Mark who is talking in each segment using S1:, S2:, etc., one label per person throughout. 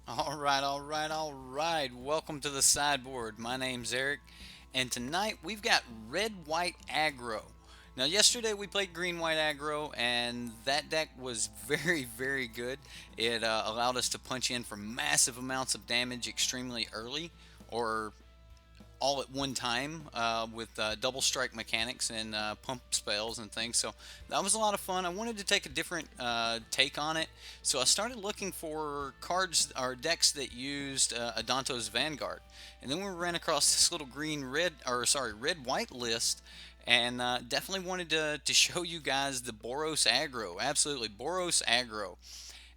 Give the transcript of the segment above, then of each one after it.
S1: All right. Welcome to the sideboard. My name's Eric, and tonight we've got red white aggro. Now, yesterday we played green white aggro, and that deck was very good. It allowed us to punch in for massive amounts of damage extremely early, or all at one time with double strike mechanics and pump spells and things. So that was a lot of fun. I wanted to take a different take on it, so I started looking for cards or decks that used Adanto's Vanguard, and then we ran across this little red white list. And definitely wanted to show you guys the Boros aggro. Absolutely, Boros aggro.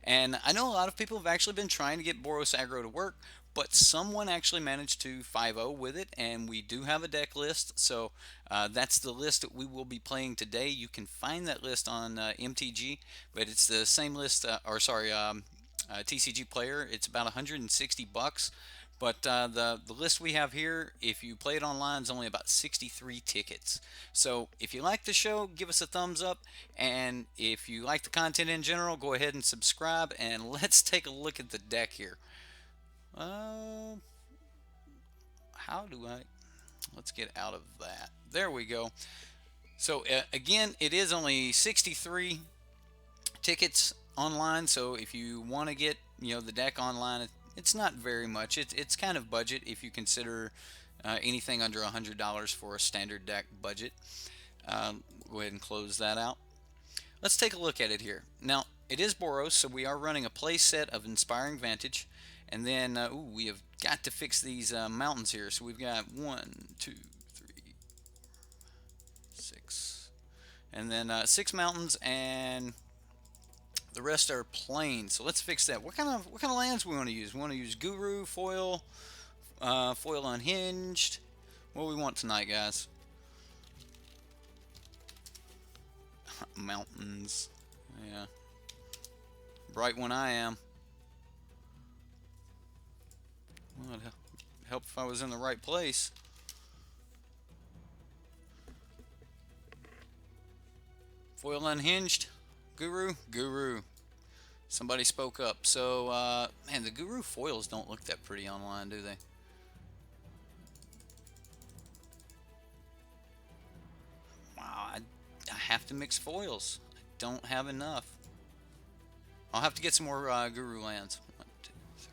S1: And I know a lot of people have actually been trying to get Boros aggro to work, but someone actually managed to 5-0 with it, and we do have a deck list. So that's the list that we will be playing today. You can find that list on MTG, but it's the same list, TCG Player. It's about 160 bucks. But the list we have here, if you play it online, is only about 63 tickets. So if you like the show, give us a thumbs up. And if you like the content in general, go ahead and subscribe. And let's take a look at the deck here. Uh, how do I... Let's get out of that. There we go. So again, it is only 63 tickets online. So if you want to get the deck online, it's not very much. It's kind of budget if you consider anything under $100 for a standard deck budget. Go ahead and close that out. Let's take a look at it here. Now, it is Boros, so we are running a play set of Inspiring Vantage. And then, we have got to fix these mountains here. So we've got 1, 2, 3, 6. And then 6 mountains, and the rest are plains. So let's fix that. What kind of lands we want to use? We want to use Guru, Foil, Foil Unhinged. What do we want tonight, guys? Mountains. Yeah. Bright one I am. Well, it'd help if I was in the right place. Foil Unhinged. Guru. Guru. Somebody spoke up. So, man, the Guru foils don't look that pretty online, do they? Wow, I have to mix foils. I don't have enough. I'll have to get some more Guru lands. 1, 2, 3,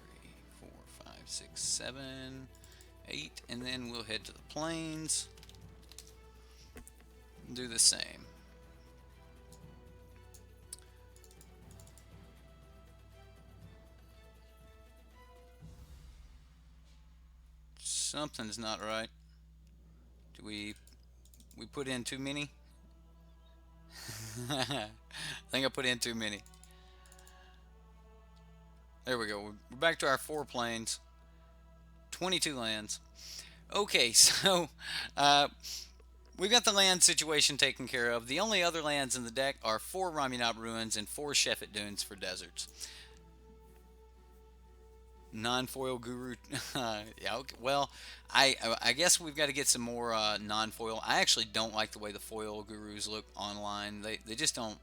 S1: 4, 5, 6, 7, 8, and then we'll head to the plains. Do the same. Something's not right. Do we put in too many? I think I put in too many. There we go. We're back to our 4 plains. 22 lands. Okay, so we've got the land situation taken care of. The only other lands in the deck are 4 Ramunap Ruins and 4 Shefet Dunes for deserts. Non-foil Guru. Yeah, okay. Well, I guess we've got to get some more non-foil. I actually don't like the way the foil Gurus look online. They just don't.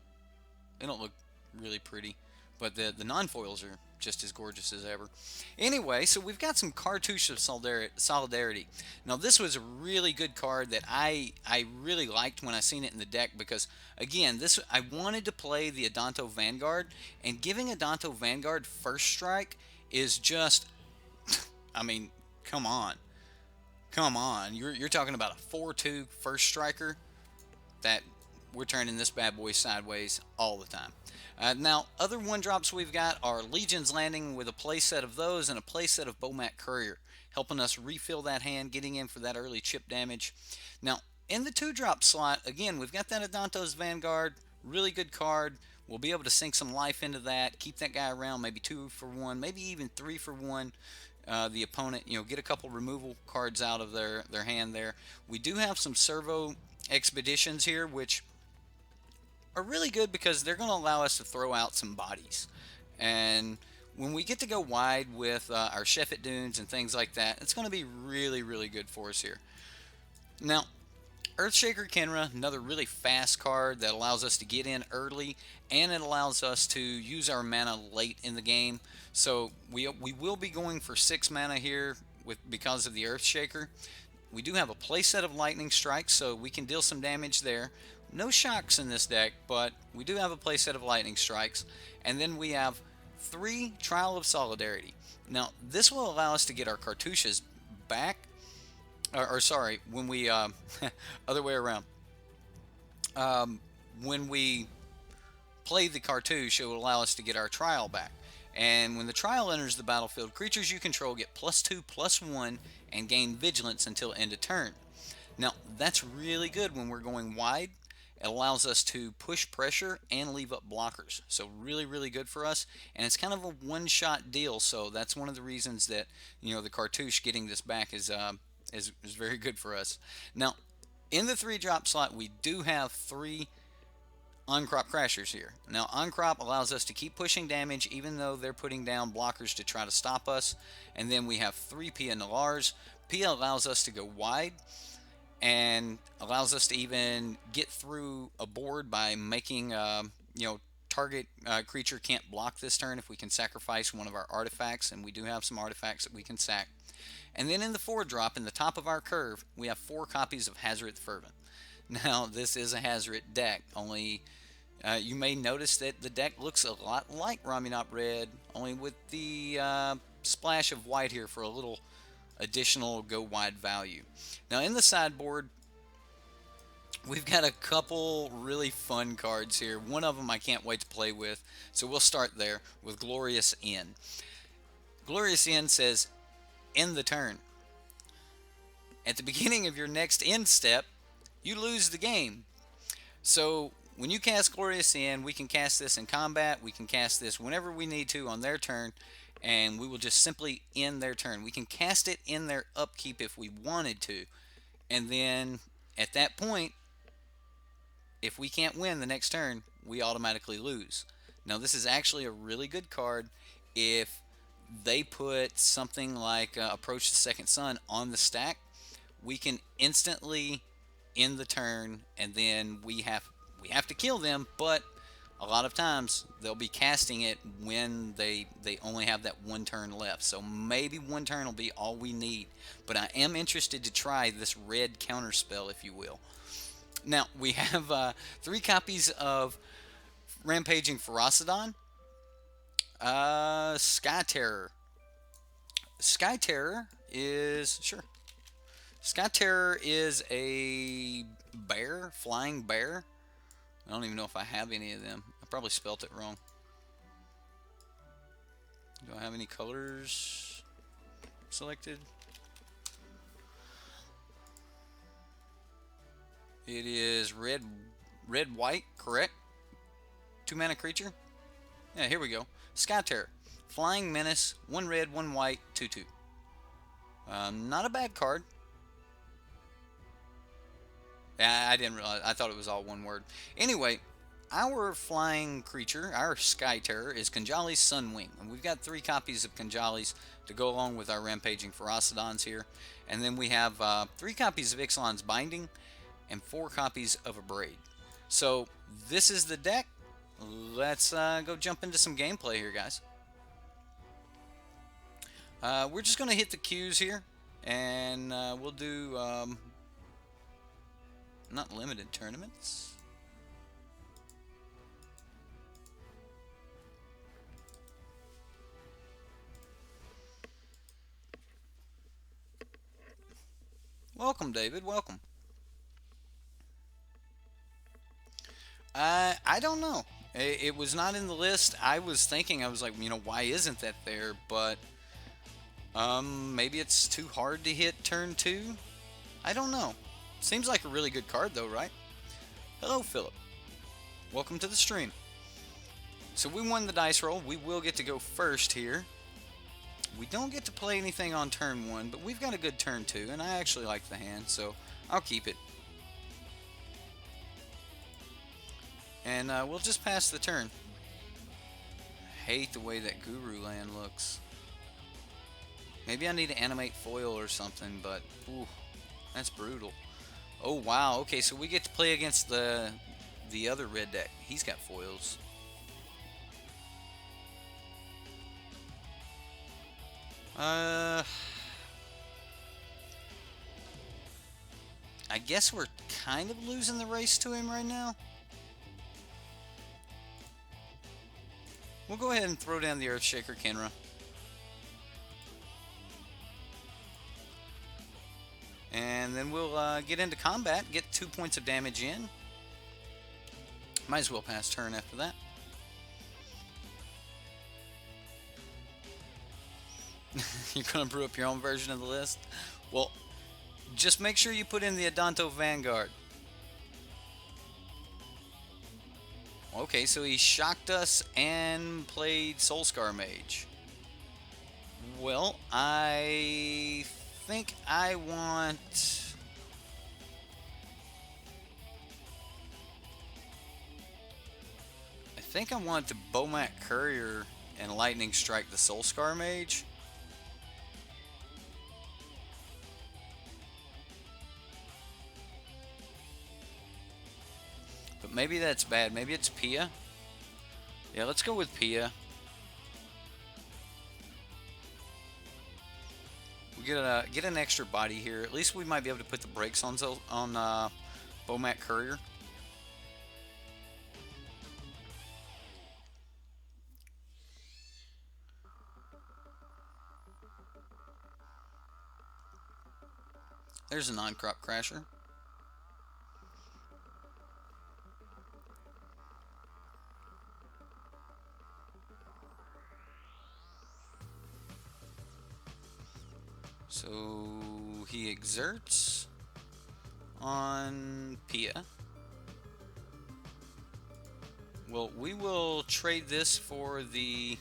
S1: They don't look really pretty. But the non-foils are just as gorgeous as ever. Anyway, so we've got some Cartouche of Solidarity. Now, this was a really good card that I really liked when I seen it in the deck because, again, I wanted to play the Adanto Vanguard, and giving Adanto Vanguard first strike is just, I mean, come on. Come on. You're talking about a 4-2 first striker that we're turning this bad boy sideways all the time. Now, other 1-drops we've got are Legion's Landing with a playset of those and a playset of Bomat Courier, helping us refill that hand, getting in for that early chip damage. Now, in the 2-drop slot, again, we've got that Adanto's Vanguard, really good card. We'll be able to sink some life into that, keep that guy around, maybe 2 for 1, maybe even 3 for 1. The opponent, get a couple removal cards out of their hand there. We do have some servo expeditions here, which are really good because they're going to allow us to throw out some bodies. And when we get to go wide with our Shefet Dunes and things like that, it's going to be really good for us here. Now, Earthshaker Kenra, another really fast card that allows us to get in early, and it allows us to use our mana late in the game. So we will be going for 6 mana here because of the Earthshaker. We do have a playset of Lightning Strikes, so we can deal some damage there. No shocks in this deck, but we do have a playset of Lightning Strikes. And then we have 3 Trial of Solidarity. Now, this will allow us to get our cartouches back. Or sorry, when we... other way around. When we play the cartouche, it will allow us to get our trial back. And when the trial enters the battlefield, creatures you control get +2/+1 and gain vigilance until end of turn. Now, that's really good when we're going wide. It allows us to push pressure and leave up blockers. So really, really good for us. And it's kind of a one-shot deal. So that's one of the reasons that, you know, the cartouche getting this back is very good for us. Now, in the 3-drop slot, we do have 3 On-Crop Crashers here. Now, On-Crop allows us to keep pushing damage even though they're putting down blockers to try to stop us. And then we have 3 Pia Nalars. Pia allows us to go wide and allows us to even get through a board by making, you know, target creature can't block this turn if we can sacrifice one of our artifacts, and we do have some artifacts that we can sack. And then in the 4-drop, in the top of our curve, we have 4 copies of Hazoret Fervent. Now, this is a Hazoret deck, only you may notice that the deck looks a lot like Ramunap Red, only with the splash of white here for a little additional go wide value. Now, in the sideboard, we've got a couple really fun cards here. One of them I can't wait to play with, so we'll start there with Glorious End. Glorious End says, end the turn. At the beginning of your next end step, you lose the game. So when you cast Glorious End, we can cast this in combat, we can cast this whenever we need to on their turn, and we will just simply end their turn. We can cast it in their upkeep if we wanted to, and then at that point, if we can't win the next turn, we automatically lose. Now, this is actually a really good card if they put something like Approach the Second Sun on the stack. We can instantly end the turn, and then we have to kill them, but a lot of times they'll be casting it when they only have that 1 turn left. So maybe 1 turn will be all we need. But I am interested to try this red counter spell, if you will. Now, we have 3 copies of Rampaging Ferocidon. Sky Terror. Sky Terror is... Sure. Sky Terror is a bear, flying bear. I don't even know if I have any of them. I probably spelt it wrong. Do I have any colors selected? It is red, white, correct? 2 mana creature? Yeah, here we go. Sky Terror. Flying Menace, 1 red, 1 white, 2/2. Not a bad card. I didn't realize. I thought it was all one word. Anyway, our flying creature, our Sky Terror, is Kanjali's Sunwing. And we've got 3 copies of Kanjali's to go along with our Rampaging Ferocidons here. And then we have 3 copies of Ixalan's Binding and 4 copies of Abrade. So this is the deck. Let's go jump into some gameplay here, guys. We're just going to hit the queues here. And we'll do... not limited tournaments. Welcome, David. Welcome. I don't know. It was not in the list. I was thinking, I was like, you know, why isn't that there? But maybe it's too hard to hit turn 2. I don't know. Seems like a really good card, though, right? Hello, Philip. Welcome to the stream. So we won the dice roll. We will get to go first here. We don't get to play anything on turn 1, but we've got a good turn 2, and I actually like the hand, so I'll keep it. And we'll just pass the turn. I hate the way that Guru Land looks. Maybe I need to animate foil or something, but ooh, that's brutal. Oh wow. Okay, so we get to play against the other red deck. He's got foils. Uh, I guess we're kind of losing the race to him right now. We'll go ahead and throw down the Earthshaker Kenra. And then we'll get into combat, get 2 points of damage in. Might as well pass turn after that. You're going to brew up your own version of the list? Well, just make sure you put in the Adanto Vanguard. Okay, so he shocked us and played Soulscar Mage. Well, I think I want... I think I want the Bomat Courier and Lightning Strike the Soulscar Mage. But maybe that's bad. Maybe it's Pia. Yeah, let's go with Pia. We get an extra body here. At least we might be able to put the brakes on Bomat Courier. There's a non-crop crasher. So he exerts on Pia. Well, we will trade this for the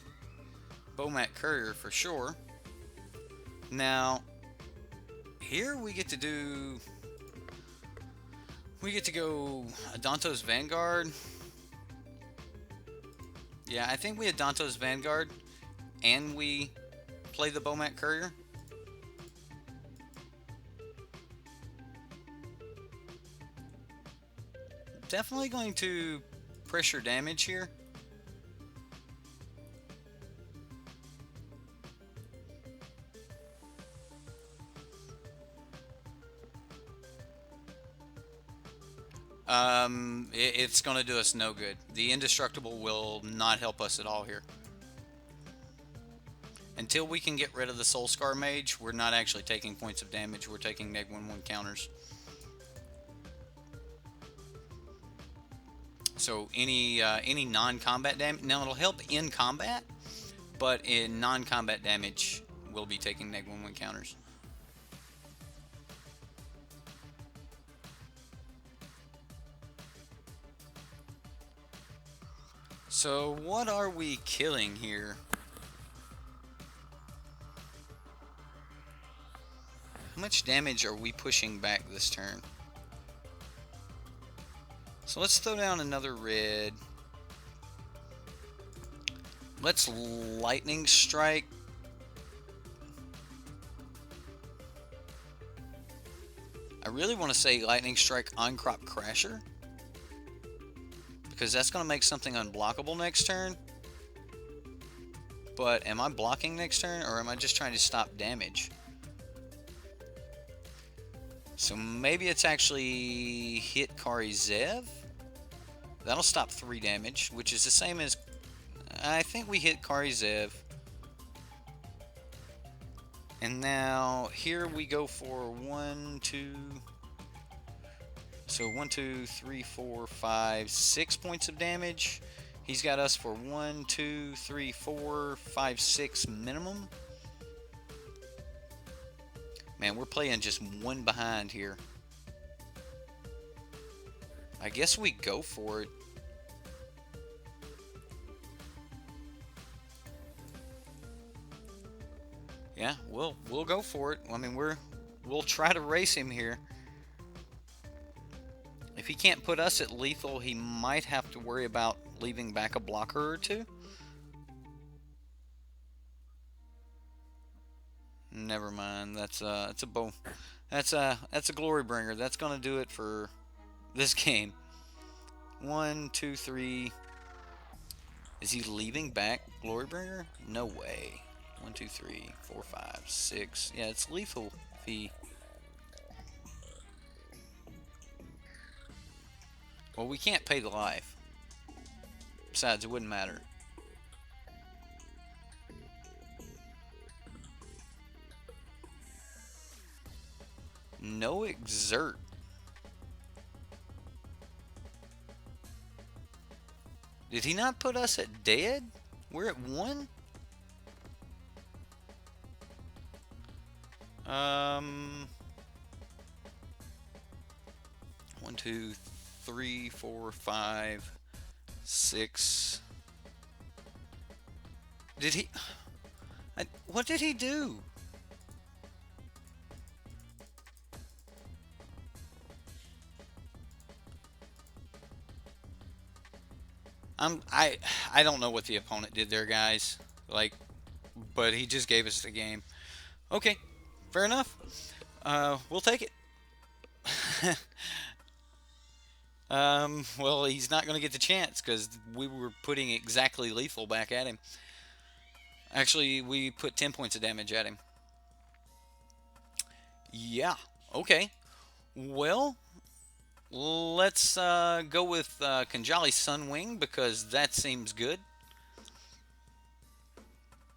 S1: Bomat Courier for sure. Now, here we get to do... We get to go Adanto's Vanguard. Yeah, I think we Adanto's Vanguard and we play the Bomat Courier. Definitely going to pressure damage here. It's going to do us no good. The Indestructible will not help us at all here. Until we can get rid of the Soulscar Mage, we're not actually taking points of damage. We're taking -1/1 counters. So any non-combat damage, now it'll help in combat, but in non-combat damage, we'll be taking -1/1 counters. So what are we killing here? How much damage are we pushing back this turn? So let's throw down another red. Let's Lightning Strike. I really want to say Lightning Strike on Crop Crasher, because that's going to make something unblockable next turn. But am I blocking next turn, or am I just trying to stop damage? So maybe it's actually hit Kari Zev. That'll stop 3 damage, which is the same as... I think we hit Kari Zev. And now here we go for 1, 2... So 1, 2, 3, 4, 5, 6 points of damage. He's got us for 1, 2, 3, 4, 5, 6 minimum. Man, we're playing just one behind here. I guess we go for it. Yeah, we'll go for it. I mean, we'll try to race him here. If he can't put us at lethal, he might have to worry about leaving back a blocker or two. Never mind. That's a That's a glory bringer. That's gonna do it for this game. One, two, three. Is he leaving back Glorybringer? No way. One, two, three, four, five, six. Yeah, it's lethal if he... Well, we can't pay the life. Besides, it wouldn't matter. No exert. Did he not put us at dead? We're at 1? One, two, three, four, five, six. Did he... what did he do? I don't know what the opponent did there, guys. Like, but he just gave us the game. Okay, fair enough. We'll take it. Well, he's not going to get the chance because we were putting exactly lethal back at him. Actually, we put 10 points of damage at him. Yeah, okay. Well, let's go with Kanjali Sunwing because that seems good.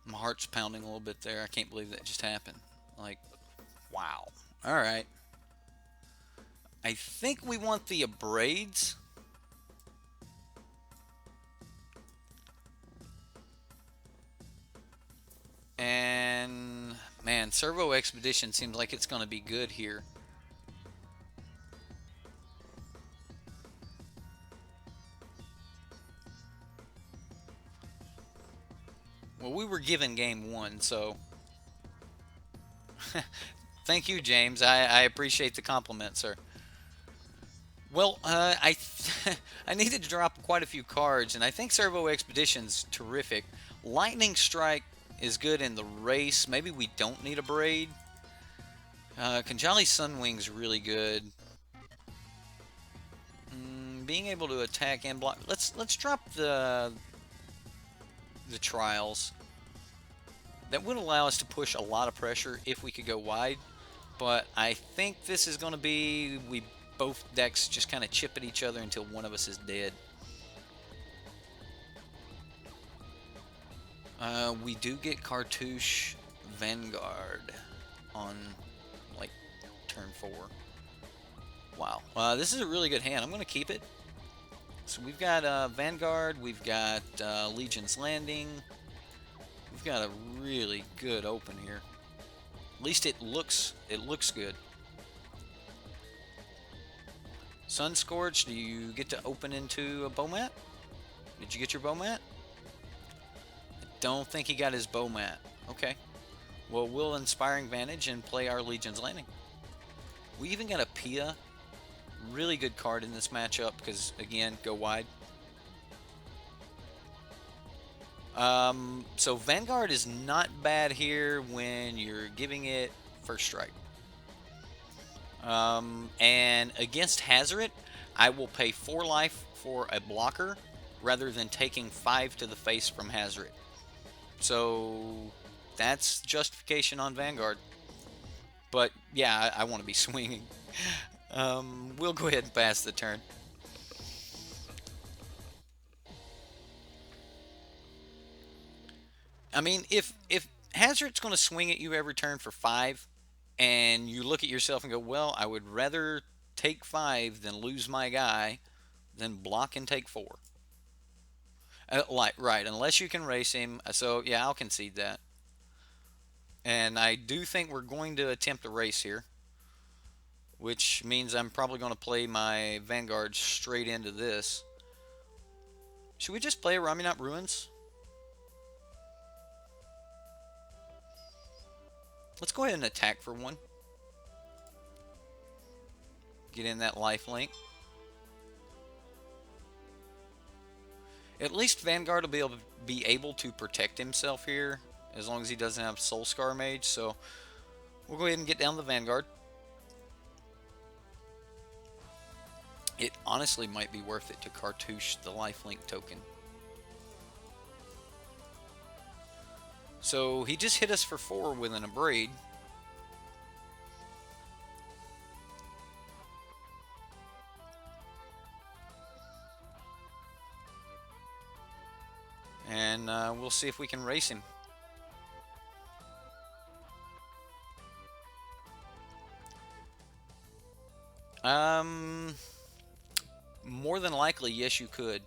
S1: My heart's pounding a little bit there. I can't believe that just happened. Like, wow. Alright. I think we want the Abrades. And, man, Servo Expedition seems like it's going to be good here. Well, we were given game 1, so... Thank you, James. I appreciate the compliment, sir. Well, I needed to drop quite a few cards, and I think Servo Expedition's terrific. Lightning Strike is good in the race. Maybe we don't need a Braid. Kanjali Sunwing's really good. Being able to attack and block. Let's drop the trials. That would allow us to push a lot of pressure if we could go wide. But I think this is going to be... both decks just kind of chip at each other until one of us is dead. We do get Cartouche Vanguard on, like, turn 4. Wow. This is a really good hand. I'm going to keep it. So we've got Vanguard. We've got Legion's Landing. We've got a really good open here. At least it looks good. Sunscorch, do you get to open into a Bowmat? Did you get your Bowmat? I don't think he got his Bowmat. Okay. Well, we'll Inspiring Vantage and play our Legion's Landing. We even got a Pia. Really good card in this matchup because, again, go wide. So Vanguard is not bad here when you're giving it first strike. And against Hazoret, I will pay 4 life for a blocker rather than taking 5 to the face from Hazoret. So that's justification on Vanguard. But yeah, I want to be swinging. We'll go ahead and pass the turn. I mean, if Hazoret's going to swing at you every turn for 5, and you look at yourself and go, well, I would rather take 5 than lose my guy than block and take 4. Right, unless you can race him. So, yeah, I'll concede that. And I do think we're going to attempt a race here, which means I'm probably going to play my Vanguard straight into this. Should we just play a Ramunap Ruins? Let's go ahead and attack for 1. Get in that life link. At least Vanguard will be able to protect himself here, as long as he doesn't have Soul Scar Mage. So we'll go ahead and get down the Vanguard. It honestly might be worth it to cartouche the lifelink token. So he just hit us for 4 with an Abrade. And we'll see if we can race him. More than likely, yes, you could.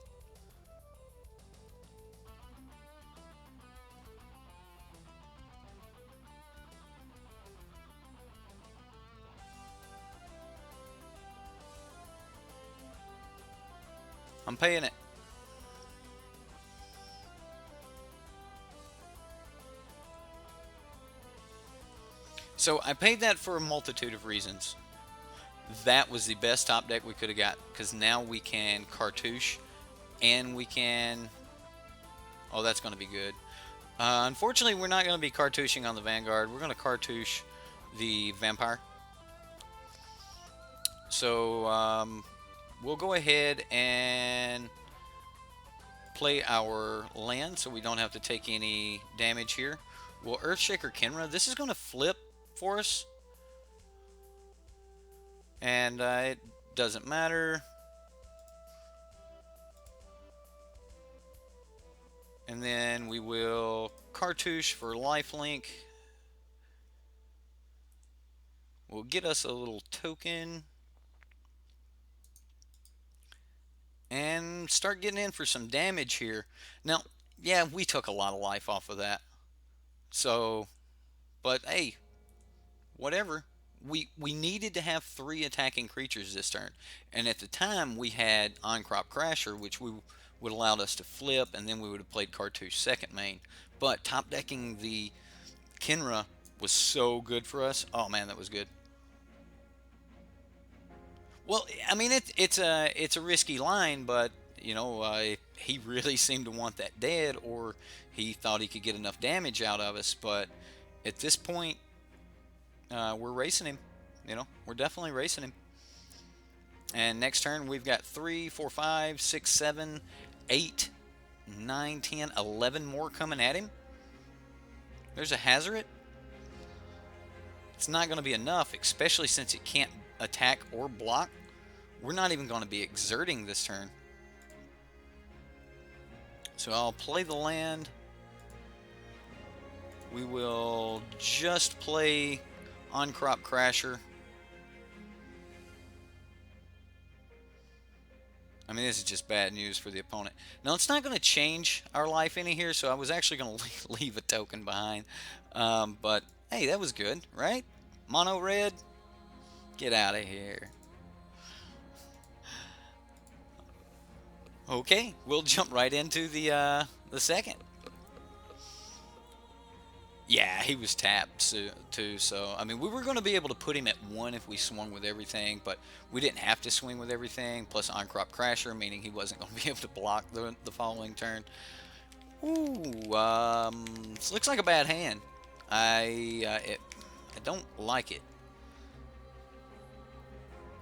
S1: I'm paying it. So I paid that for a multitude of reasons. That was the best top deck we could have got, because now we can cartouche and we can... Oh, that's going to be good. Unfortunately, we're not going to be cartouching on the Vanguard. We're going to cartouche the Vampire. So we'll go ahead and play our land so we don't have to take any damage here. Well, Earthshaker Kenra, this is going to flip for us. And it doesn't matter. And then we will cartouche for lifelink. We'll get us a little token. And start getting in for some damage here. Now, yeah, we took a lot of life off of that. So, but hey, whatever. We needed to have 3 attacking creatures this turn. And at the time, we had On-Crop Crasher, which would allowed us to flip, and then we would have played Cartouche second main. But top decking the Kenra was so good for us. Oh man, that was good. Well, I mean, it's a risky line, but you know, he really seemed to want that dead, or he thought he could get enough damage out of us. But at this point, we're racing him. You know, we're definitely racing him. And next turn, we've got 3, 4, 5, 6, 7, 8, 9, 10, 11 more coming at him. There's a Hazoret. It's not going to be enough, especially since it can't attack or block. We're not even going to be exerting this turn. So I'll play the land. We will just play On-Crop Crasher. I mean, this is just bad news for the opponent. Now, it's not going to change our life any here, so I was actually going to leave a token behind. But, hey, that was good, right? Mono red, get out of here. Okay, we'll jump right into the second. Yeah, he was tapped too, so I mean, we were going to be able to put him at 1 if we swung with everything, but we didn't have to swing with everything, plus On-Crop Crasher, meaning he wasn't going to be able to block the following turn. Ooh, this looks like a bad hand. I don't like it.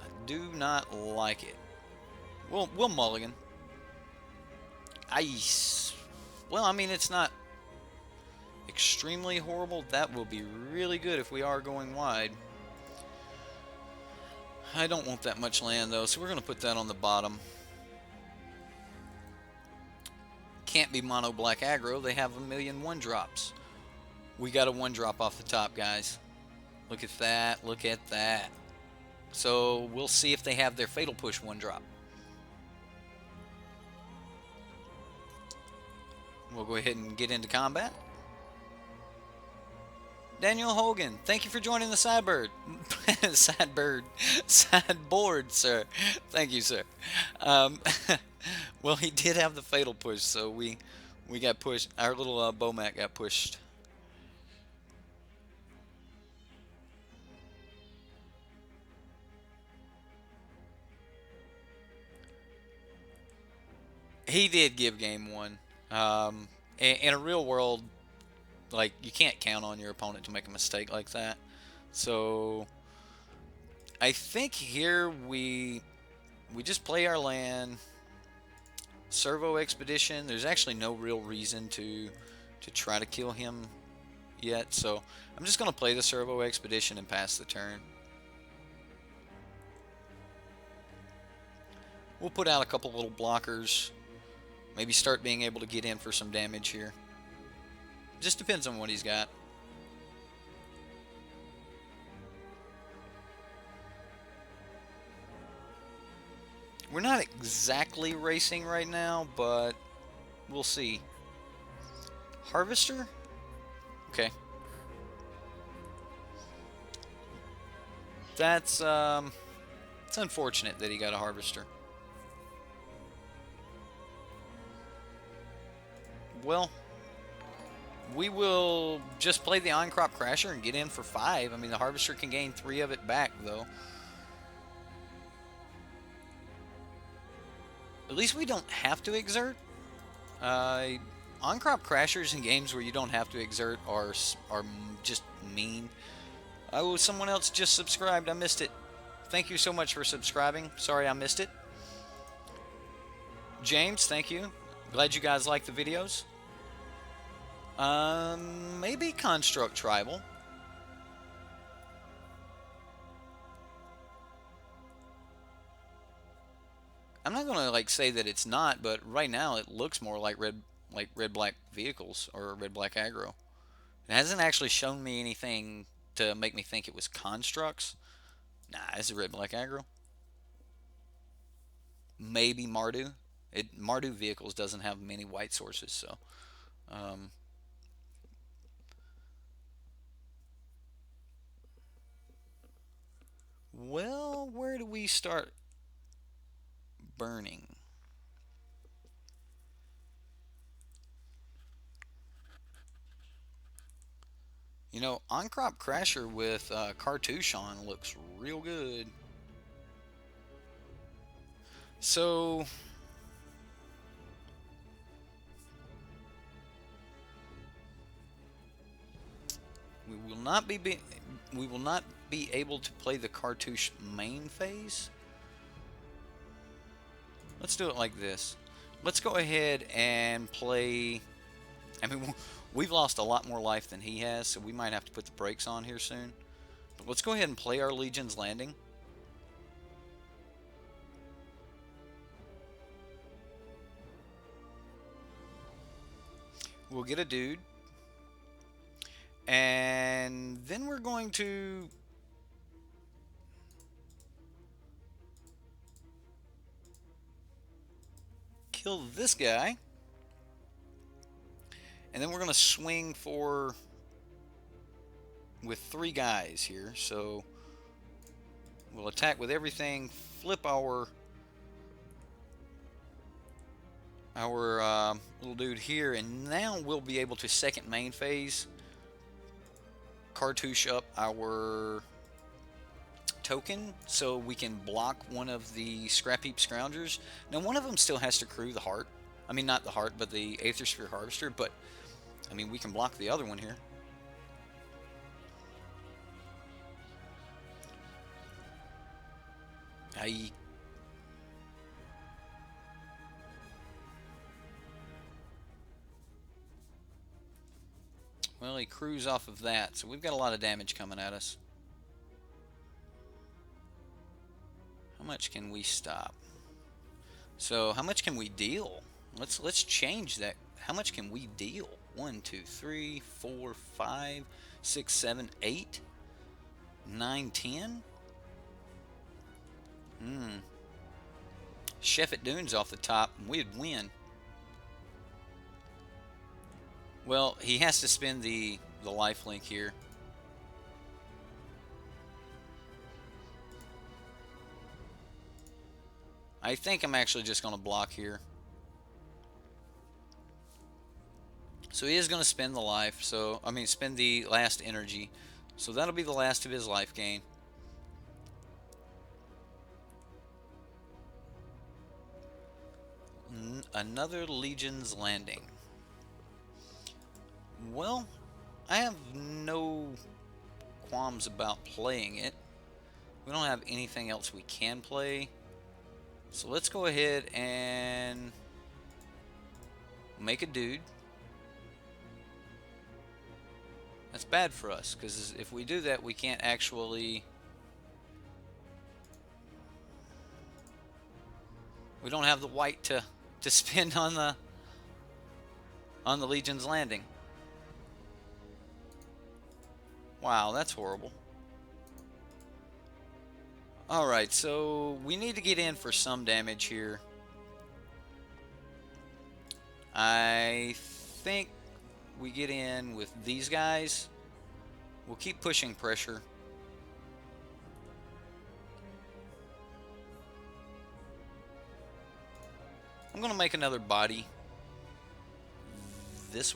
S1: I do not like it. We'll mulligan. Well, I mean, it's not extremely horrible. That will be really good if we are going wide. I don't want that much land though, so we're going to put that on the bottom. Can't be mono black aggro. They have a million 1-drops. We got a 1-drop off the top, guys. Look at that. Look at that. So we'll see if they have their Fatal Push 1-drop. We'll go ahead and get into combat. Daniel Hogan, thank you for joining the sideboard. Sideboard, sir. Thank you, sir. Well, he did have the Fatal Push, so we got pushed. Our little Bomat got pushed. He did give game 1. In a real world, like, you can't count on your opponent to make a mistake like that. So I think here we we just play our land. Servo Expedition. There's actually no real reason to try to kill him yet, so I'm just going to play the Servo Expedition and pass the turn. We'll put out a couple little blockers. Maybe start being able to get in for some damage here. Just depends on what he's got. We're not exactly racing right now, but we'll see. Harvester? Okay. It's unfortunate that he got a Harvester. Well, we will just play the On-Crop Crasher and get in for 5. I mean, the Harvester can gain 3 of it back, though. At least we don't have to exert. On-Crop Crashers in games where you don't have to exert are just mean. Oh, someone else just subscribed. I missed it. Thank you so much for subscribing. Sorry I missed it. James, thank you. Glad you guys like the videos. Maybe Construct Tribal. I'm not gonna like say that it's not, but right now it looks more like red black vehicles or red black aggro. It hasn't actually shown me anything to make me think it was constructs. Nah, it's a red black aggro. Maybe Mardu. Mardu vehicles doesn't have many white sources, so well, where do we start burning? You know, On-Crop Crasher with Cartouche on looks real good. So we will not be able to play the Cartouche main phase. Let's do it like this. Let's go ahead and play. I mean, we've lost a lot more life than he has, so we might have to put the brakes on here soon. But let's go ahead and play our Legion's Landing. We'll get a dude. And then we're going to kill this guy. And then we're going to swing for with 3 guys here. So we'll attack with everything, flip our little dude here, and now we'll be able to second main phase, cartouche up our token so we can block one of the Scrap Heap Scroungers. Now one of them still has to crew the heart. I mean, not the heart, but the Aether Sphere Harvester, but I mean, we can block the other one here. Well, he crews off of that, so we've got a lot of damage coming at us. How much can we stop? So, how much can we deal? Let's change that. How much can we deal? 1, 2, 3, 4, 5, 6, 7, 8, 9, 10. Chef at Dunes off the top, and we'd win. Well, he has to spend the life link here. I think I'm actually just going to block here. So he is going to spend the life. So, I mean, spend the last energy. So that'll be the last of his life gain. Another Legion's Landing. Well, I have no qualms about playing it. We don't have anything else we can play. So let's go ahead and make a dude. That's bad for us, because if we do that, we can't actually... We don't have the white to spend on the Legion's Landing. Wow, that's horrible. Alright, so we need to get in for some damage here. I think we get in with these guys. We'll keep pushing pressure. I'm going to make another body. This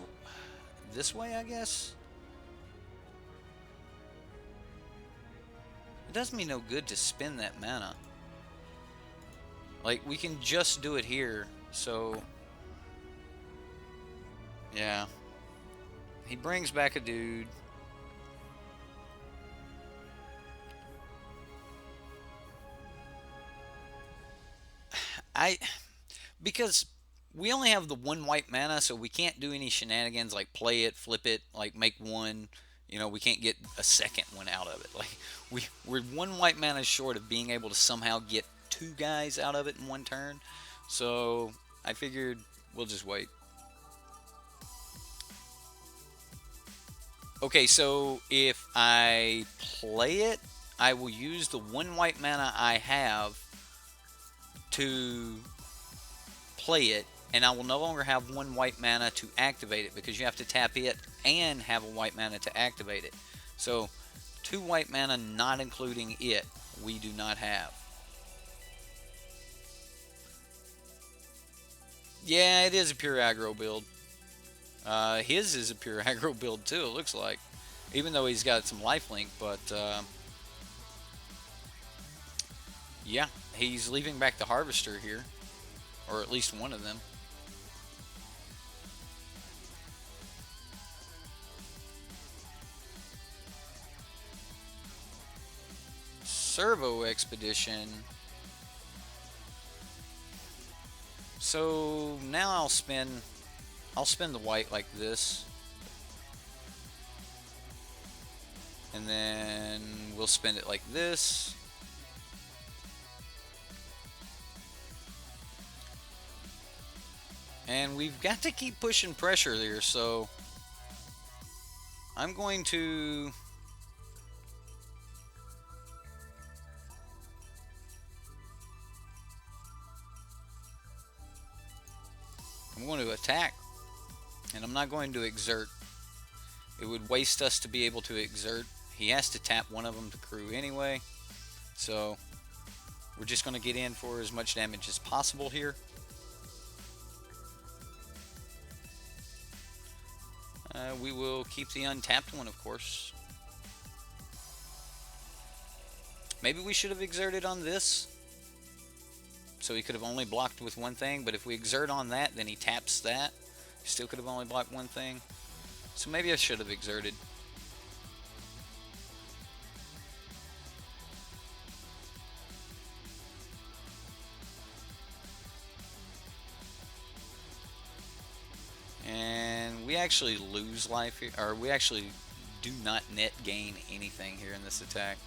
S1: way, I guess? It does me no good to spend that mana. Like, we can just do it here, so... Yeah. He brings back a dude. Because we only have the one white mana, so we can't do any shenanigans like play it, flip it, like make one. You know, we can't get a second one out of it. Like we're one white mana short of being able to somehow get two guys out of it in one turn. So I figured we'll just wait. Okay, so if I play it, I will use the one white mana I have to play it, and I will no longer have one white mana to activate it, because you have to tap it and have a white mana to activate it. So 2 white mana, not including it, we do not have. Yeah, it is a pure aggro build. His is a pure aggro build too, it looks like. Even though he's got some lifelink, but yeah, he's leaving back the Harvester here. Or at least one of them. Servo Expedition. So now I'll spin the white like this. And then we'll spend it like this. And we've got to keep pushing pressure there, so I'm going to... attack. And I'm not going to exert. It would waste us to be able to exert. He has to tap one of them to crew anyway. So we're just going to get in for as much damage as possible here. We will keep the untapped one, of course. Maybe we should have exerted on this. So he could have only blocked with one thing, but if we exert on that, then he taps that. He still could have only blocked one thing. So maybe I should have exerted. And we actually lose life here, or we actually do not net gain anything here in this attack.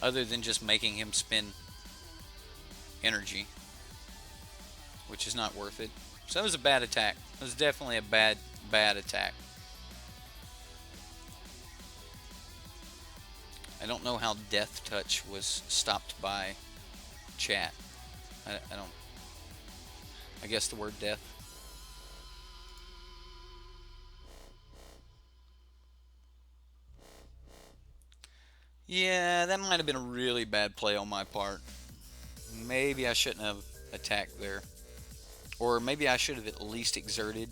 S1: Other than just making him spend energy, which is not worth it. So that was a bad attack. It was definitely a bad attack. I don't know how Death Touch was stopped by chat. I don't... I guess the word death. Yeah, that might have been a really bad play on my part. Maybe I shouldn't have attacked there. Or maybe I should have at least exerted,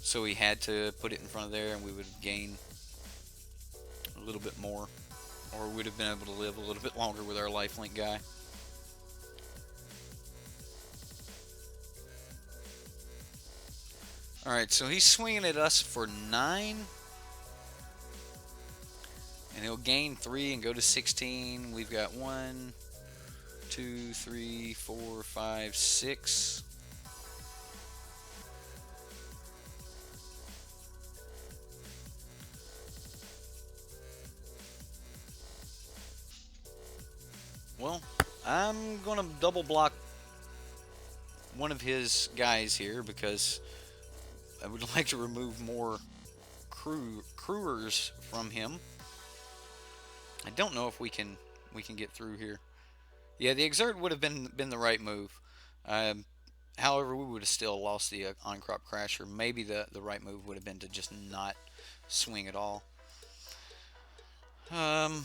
S1: so he had to put it in front of there and we would gain a little bit more. Or we'd have been able to live a little bit longer with our lifelink guy. Alright, so he's swinging at us for 9. And he'll gain 3 and go to 16. We've got 1, 2, 3, 4, 5, 6. Well, I'm gonna double block one of his guys here because I would like to remove more crewers from him. I don't know if we can get through here. Yeah, the exert would have been the right move. Um, However, we would have still lost the on-crop crasher. Maybe the right move would have been to just not swing at all. Um,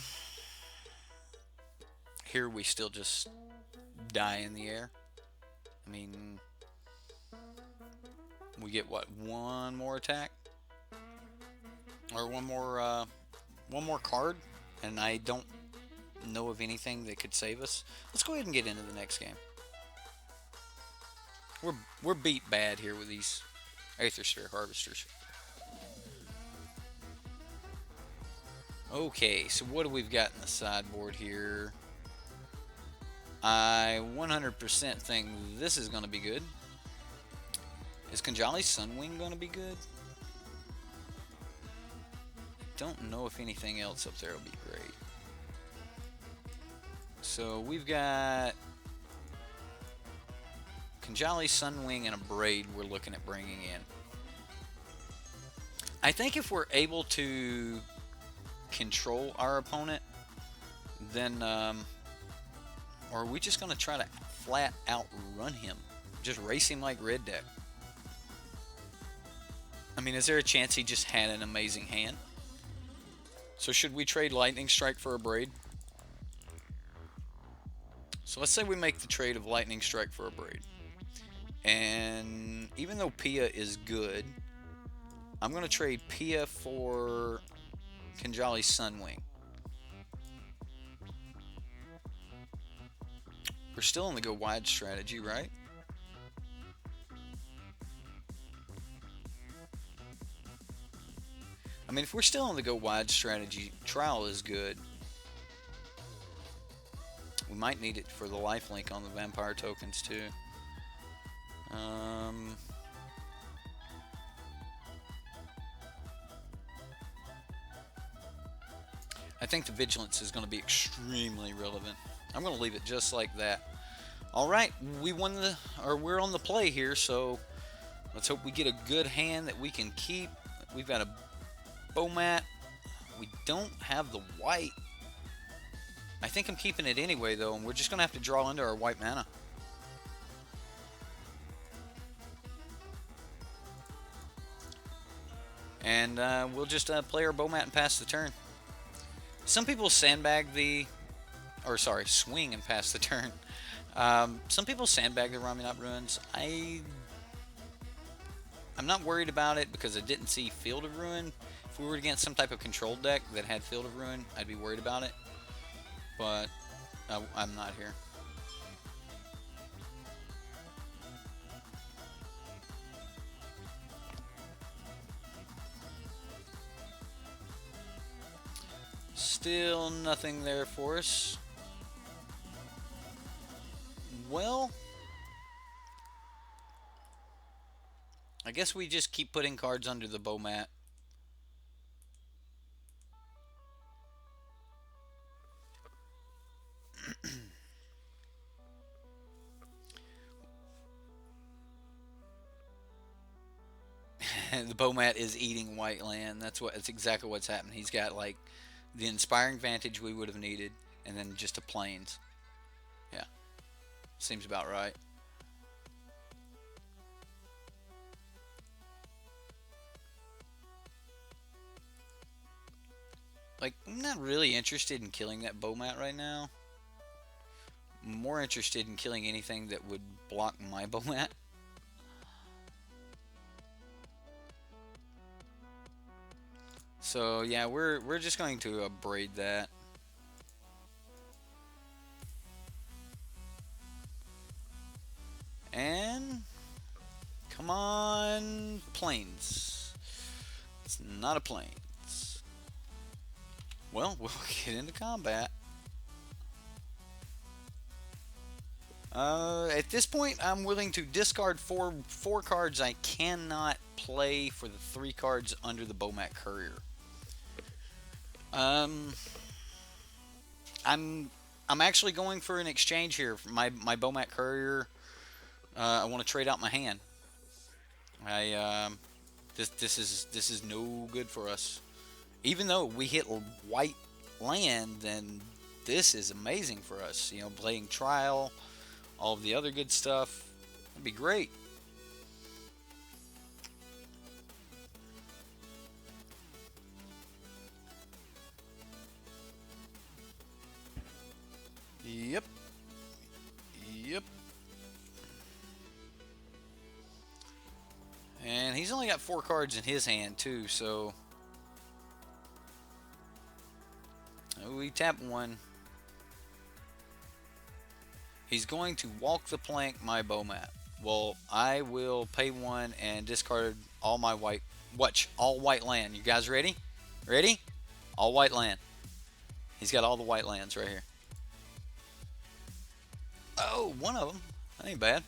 S1: Here we still just die in the air. I mean, we get what, one more attack or one more card, and I don't know of anything that could save us. Let's go ahead and get into the next game. We're beat bad here with these Aethersphere Harvesters. Okay, so what do we've got in the sideboard here? I 100% think this is going to be good. Is Kanjali's Sunwing going to be good? Don't know if anything else up there will be great. So we've got Kanjali, Sunwing, and a Braid we're looking at bringing in. I think if we're able to control our opponent, then, or are we just going to try to flat out run him? Just race him like red deck? I mean, is there a chance he just had an amazing hand? So should we trade Lightning Strike for a Braid? So let's say we make the trade of Lightning Strike for a Braid. And even though Pia is good, I'm going to trade Pia for Kanjali's Sunwing. We're still in the go wide strategy, right? I mean, if we're still in the go wide strategy, Trial is good. We might need it for the lifelink on the Vampire tokens too. I think the Vigilance is going to be extremely relevant. I'm going to leave it just like that. All right, we're on the play here, so let's hope we get a good hand that we can keep. We've got a Bomat. We don't have the white. I think I'm keeping it anyway, though, and we're just going to have to draw into our white mana. And we'll just play our Bomat and pass the turn. Some people sandbag swing and pass the turn. Some people sandbag the Ramunap Ruins. I'm not worried about it because I didn't see Field of Ruin. If we were against some type of control deck that had Field of Ruin, I'd be worried about it. But I'm not here. Still nothing there for us. Well, I guess we just keep putting cards under the Bomat. The Bomat is eating white land. That's exactly what's happening. He's got like the Inspiring Vantage we would have needed, and then just a Plains. Yeah, seems about right. Like, I'm not really interested in killing that Bomat right now. I'm more interested in killing anything that would block my Bomat. So yeah, we're just going to braid that. And come on, Plains. It's not a Plains. Well, we'll get into combat. At this point, I'm willing to discard four cards I cannot play for the 3 cards under the Bomat Courier. Um, I'm I'm actually going for an exchange here. My Bomat Courier. I want to trade out my hand. I this is no good for us. Even though we hit white land, then this is amazing for us. You know, playing trial, all of the other good stuff. That'd be great. Yep. Yep. And he's only got 4 cards in his hand too, so we tap one. He's going to walk the plank my Bomat. Well, I will pay 1 and discard all my white. Watch, all white land. You guys ready? Ready? All white land. He's got all the white lands right here. Oh, one of them. That ain't bad.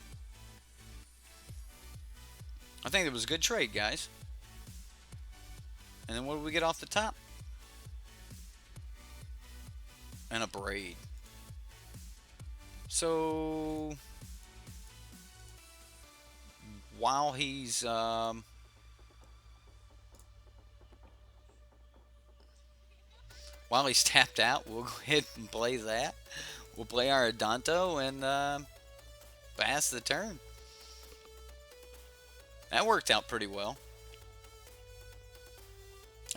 S1: I think it was a good trade, guys. And then what do we get off the top? And a braid. So while he's tapped out, we'll go ahead and play that. We'll play our Adanto and pass the turn. That worked out pretty well.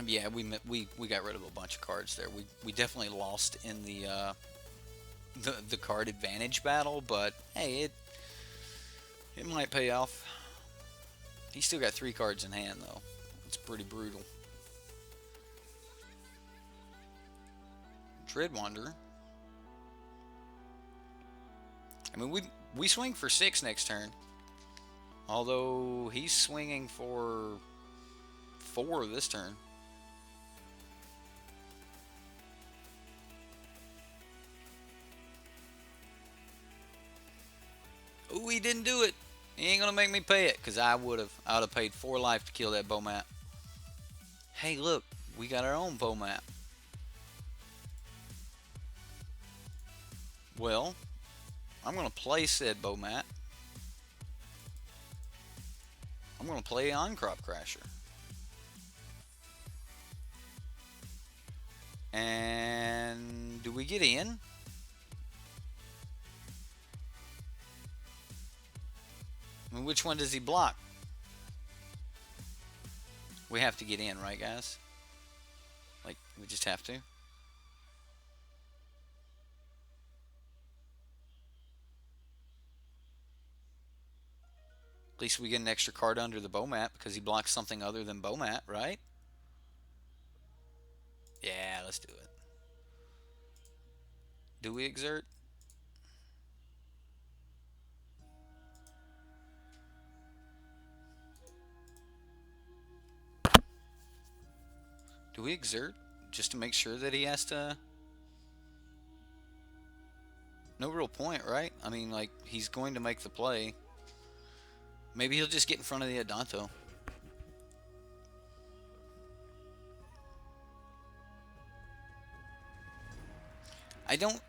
S1: Yeah, we got rid of a bunch of cards there. We definitely lost in the card advantage battle, but hey, it might pay off. He's still got 3 cards in hand though. It's pretty brutal. Dread Wanderer. I mean, we swing for 6 next turn. Although he's swinging for 4 this turn. Ooh, he didn't do it. He ain't gonna make me pay it, cause I would have paid 4 life to kill that Bomat. Hey, look, we got our own Bomat. Well, I'm gonna play said Bomat. I'm gonna play On-Crop Crasher. And do we get in? I mean, which one does he block? We have to get in, right, guys? Like, we just have to. At least we get an extra card under the Bomat because he blocks something other than Bomat, right? Yeah, let's do it. Do we exert? Do we exert just to make sure that he has to? No real point, right? I mean, like, he's going to make the play. Maybe he'll just get in front of the Adanto.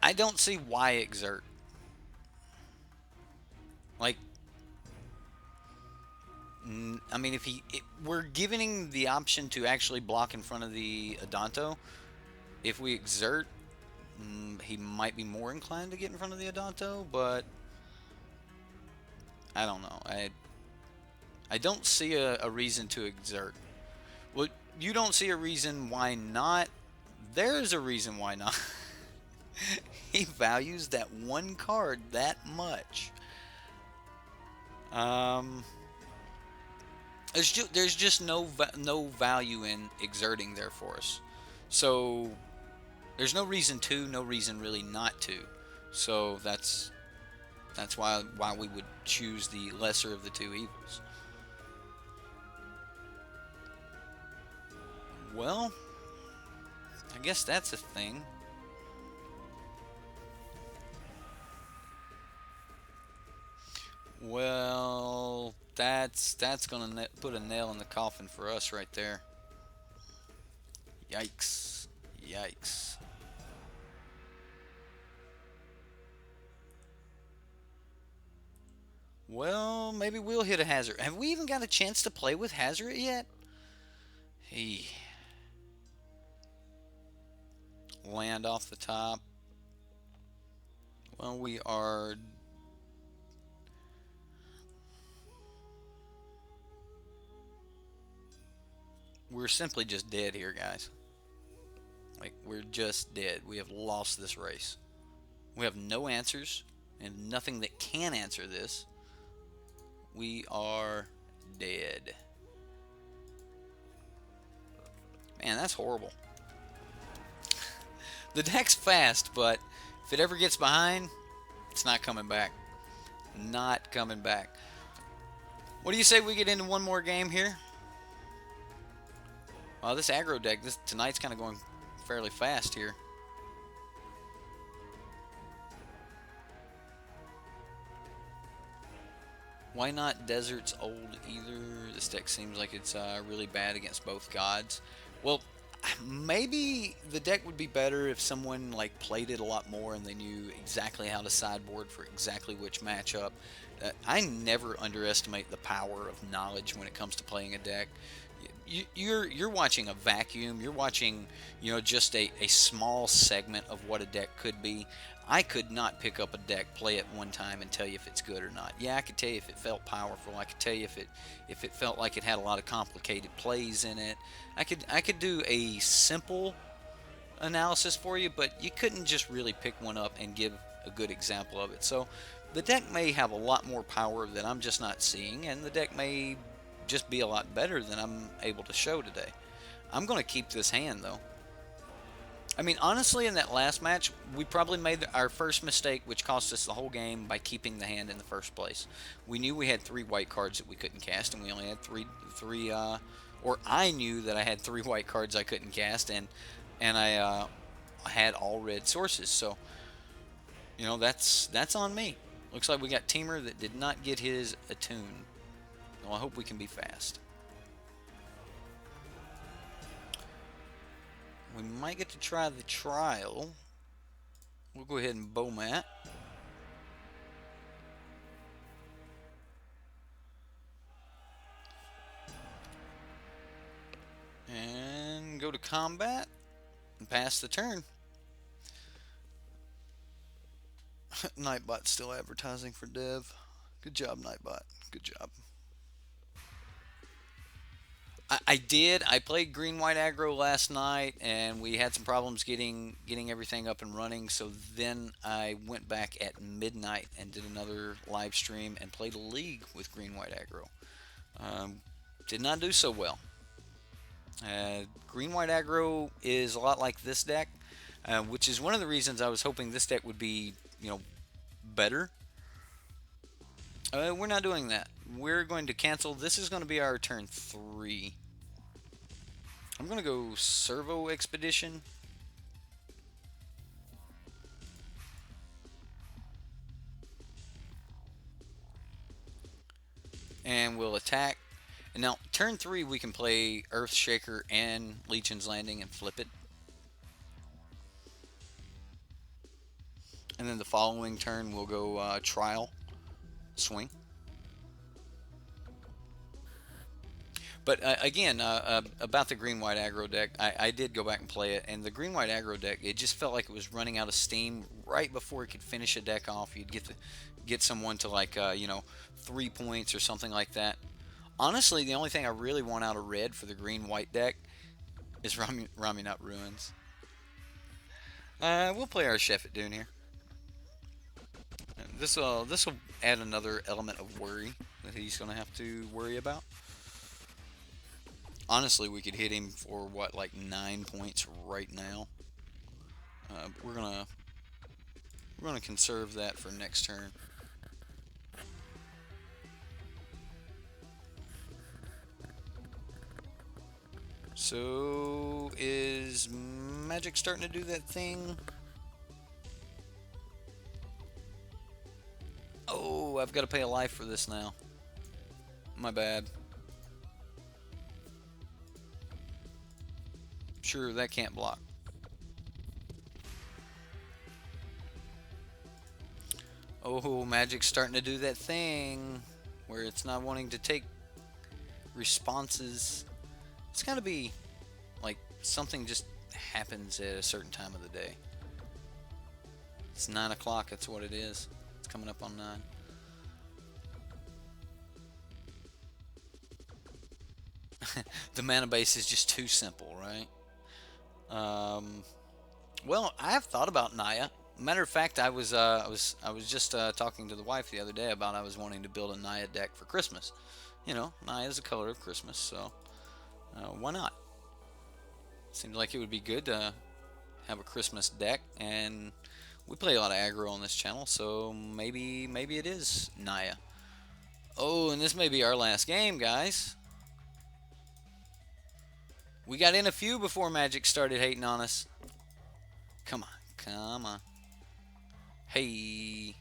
S1: I don't see why exert. Like, I mean, if we're giving him the option to actually block in front of the Adanto. If we exert, he might be more inclined to get in front of the Adanto, but I don't know. I don't see a reason to exert. Well, you don't see a reason why not. There's a reason why not. He values that 1 card that much. There's just no value in exerting there for us. So there's no reason to, no reason really not to. So that's why we would choose the lesser of the 2 evils. Well, I guess that's a thing. Well, that's gonna put a nail in the coffin for us right there. Yikes. Yikes. Well, maybe we'll hit a hazard. Have we even got a chance to play with hazard yet? Hey, land off the top. Well, we're simply just dead here, guys. Like, we're just dead. We have lost this race. We have no answers and nothing that can answer this. We are dead. Man, that's horrible. The deck's fast, but if it ever gets behind, it's not coming back. Not coming back. What do you say we get into one more game here? Well, this aggro deck, tonight's kind of going fairly fast here. Why not Desert's Old either? This deck seems like it's really bad against both gods. Well, maybe the deck would be better if someone like played it a lot more and they knew exactly how to sideboard for exactly which matchup. I never underestimate the power of knowledge when it comes to playing a deck. You're watching a vacuum. You're watching, just a small segment of what a deck could be. I could not pick up a deck, play it one time, and tell you if it's good or not. Yeah, I could tell you if it felt powerful. I could tell you if it felt like it had a lot of complicated plays in it. I could do a simple analysis for you, but you couldn't just really pick one up and give a good example of it. So the deck may have a lot more power that I'm just not seeing, and the deck may just be a lot better than I'm able to show today. I'm going to keep this hand, though. I mean, honestly, in that last match, we probably made our first mistake, which cost us the whole game by keeping the hand in the first place. We knew we had 3 white cards that we couldn't cast, and we only had or I knew that I had 3 white cards I couldn't cast, and I had all red sources. So, that's on me. Looks like we got Teamer that did not get his attune. Well, I hope we can be fast. We might get to try the trial. We'll go ahead and bow mat. And go to combat and pass the turn. Nightbot's still advertising for dev. Good job, Nightbot. Good job. I did. I played green white aggro last night, and we had some problems getting everything up and running. So then I went back at midnight and did another live stream and played a league with green white aggro. Did not do so well. Green white aggro is a lot like this deck, which is one of the reasons I was hoping this deck would be better. We're not doing that. We're going to cancel. This is going to be our turn 3. I'm going to go Servo Expedition. And we'll attack. And now, turn 3, we can play Earthshaker and Legion's Landing and flip it. And then the following turn, we'll go Trial, Swing. But again, about the green-white aggro deck, I did go back and play it, and the green-white aggro deck, it just felt like it was running out of steam right before it could finish a deck off. You'd get someone to like 3 points or something like that. Honestly, the only thing I really want out of red for the green-white deck is Ramunap Ruins. We'll play our Shephet Dune here. This will add another element of worry that he's going to have to worry about. Honestly, we could hit him for what, like 9 points right now. We're gonna conserve that for next turn. So is Magic starting to do that thing? Oh, I've got to pay a life for this now. My bad. Sure, that can't block. Oh, Magic's starting to do that thing where it's not wanting to take responses. It's got to be like something just happens at a certain time of the day. It's 9 o'clock, that's what it is. It's coming up on 9. The mana base is just too simple, right? Well, I have thought about Naya. Matter of fact, I was just talking to the wife the other day about I was wanting to build a Naya deck for Christmas. You know, Naya is the color of Christmas, so why not? Seems like it would be good to have a Christmas deck, and we play a lot of aggro on this channel, so maybe it is Naya. Oh, and this may be our last game, guys. We got in a few before Magic started hating on us. Come on, come on. Hey.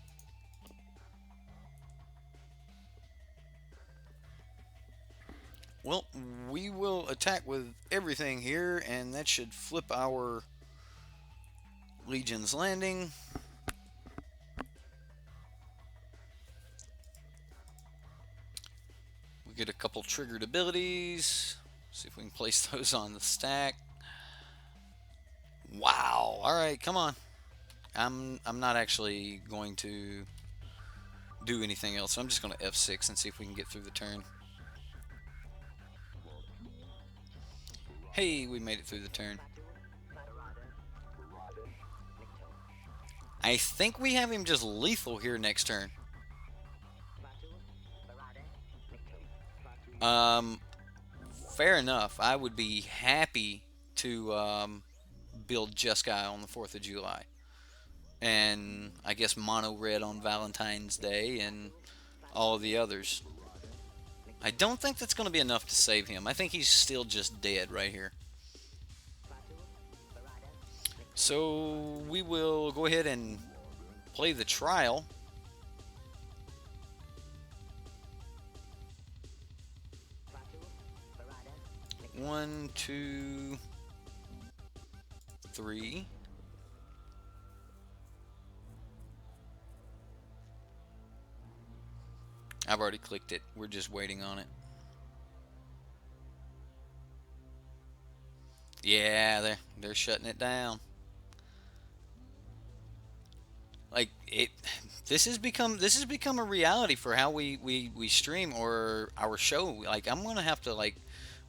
S1: Well, we will attack with everything here, and that should flip our Legion's Landing. We get a couple triggered abilities. See if we can place those on the stack. Wow. All right, come on. I'm not actually going to do anything else. So I'm just going to F6 and see if we can get through the turn. Hey, we made it through the turn. I think we have him just lethal here next turn. Fair enough. I would be happy to build Jeskai on the 4th of July. And I guess Mono Red on Valentine's Day and all of the others. I don't think that's going to be enough to save him. I think he's still just dead right here. So we will go ahead and play the trial. One, two, three. I've already clicked it. We're just waiting on it. Yeah, they're shutting it down. Like this has become a reality for how we stream or our show. Like I'm gonna have to like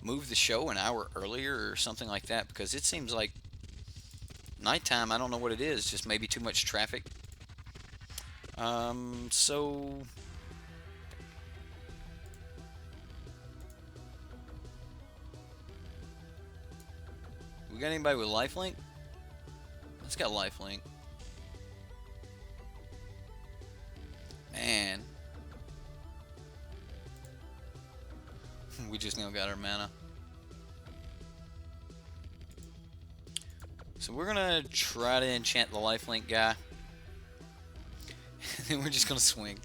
S1: move the show an hour earlier or something like that because it seems like nighttime. I don't know what it is. Just maybe too much traffic. So we got anybody with lifelink? Let's got lifelink. Man. We just now got our mana. So we're gonna try to enchant the lifelink guy. And then we're just gonna swing.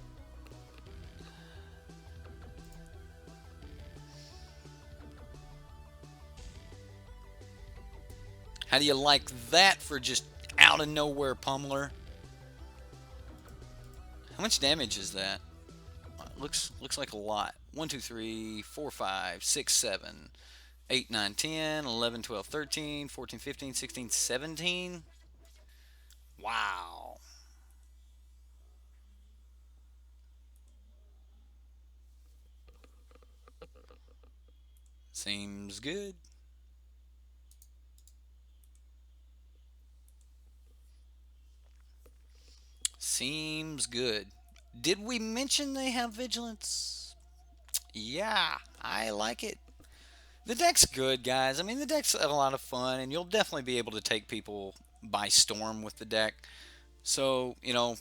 S1: How do you like that for just out of nowhere pummeler? How much damage is that? Looks like a lot. 1, 2, 3, 4, 5, 6, 7, 8, 9, 10, 11, 12, 13, 14, 15, 16, 17. Wow. Seems good. Seems good. Did we mention they have vigilance? Yeah, I like it. The deck's good, guys. I mean, the deck's a lot of fun, and you'll definitely be able to take people by storm with the deck. So, you know,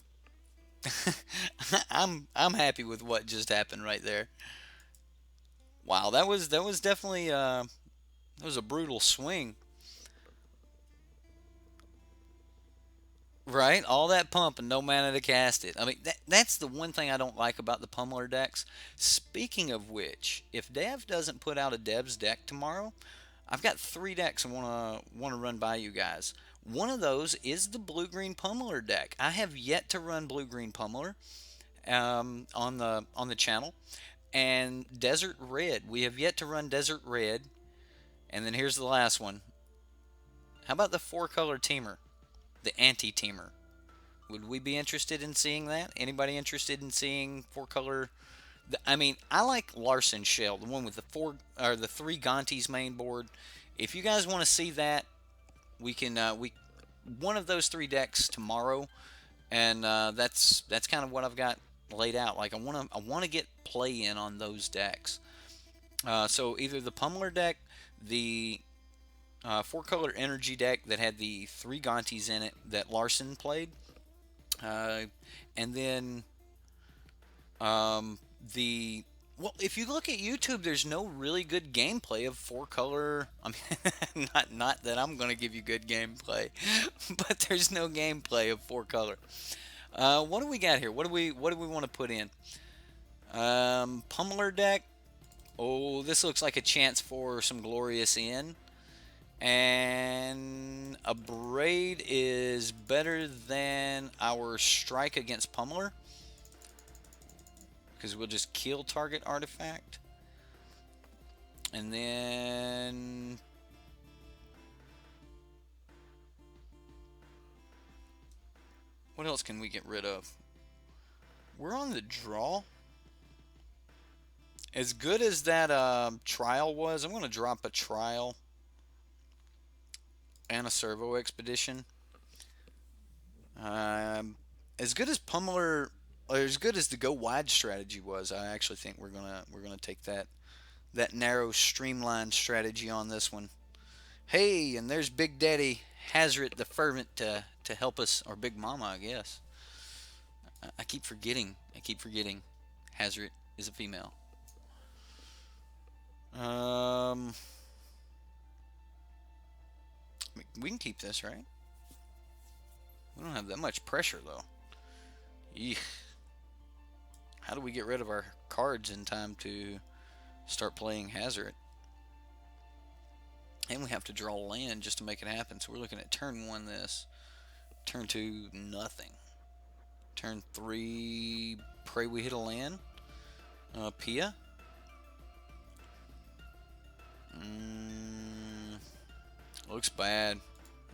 S1: I'm happy with what just happened right there. Wow, that was definitely that was a brutal swing. Right? All that pump and no mana to cast it. I mean, that's the one thing I don't like about the pummeler decks. Speaking of which, if Dev doesn't put out a Dev's deck tomorrow, I've got 3 decks I wanna run by you guys. One of those is the blue green pummeler deck. I have yet to run blue green pummeler on the channel, and desert red. We have yet to run desert red. And then here's the last one. How about the 4-color teamer, the anti-teamer? Would we be interested in seeing that? Anybody interested in seeing 4-color? I mean, I like Larson Shell, the one with the 3 Gontis main board. If you guys want to see that, we can we one of those 3 decks tomorrow, and that's kind of what I've got laid out. Like I want to get play in on those decks. So either the pummeler deck, the 4-color energy deck that had the 3 Gontis in it that Larson played, and then the well, if you look at YouTube, there's no really good gameplay of 4-color. I mean, not that I'm gonna give you good gameplay, but there's no gameplay of 4-color. What do we got here? What do we want to put in? Pummeler deck. Oh, this looks like a chance for some glorious in. And a braid is better than our strike against pummeler, because we'll just kill target artifact. And then what else can we get rid of? We're on the draw. As good as that trial was, I'm going to drop a trial and a servo expedition. As good as pummeler, or as good as the go wide strategy was, I actually think we're gonna take that narrow streamlined strategy on this one. Hey, and there's Big Daddy Hazret the Fervent to help us, or Big Mama, I guess. I keep forgetting. Hazret is a female. We can keep this, right? We don't have that much pressure, though. Eek. How do we get rid of our cards in time to start playing Hazard? And we have to draw land just to make it happen. So we're looking at turn 1 this. Turn 2, nothing. Turn 3, pray we hit a land. Pia. Looks bad.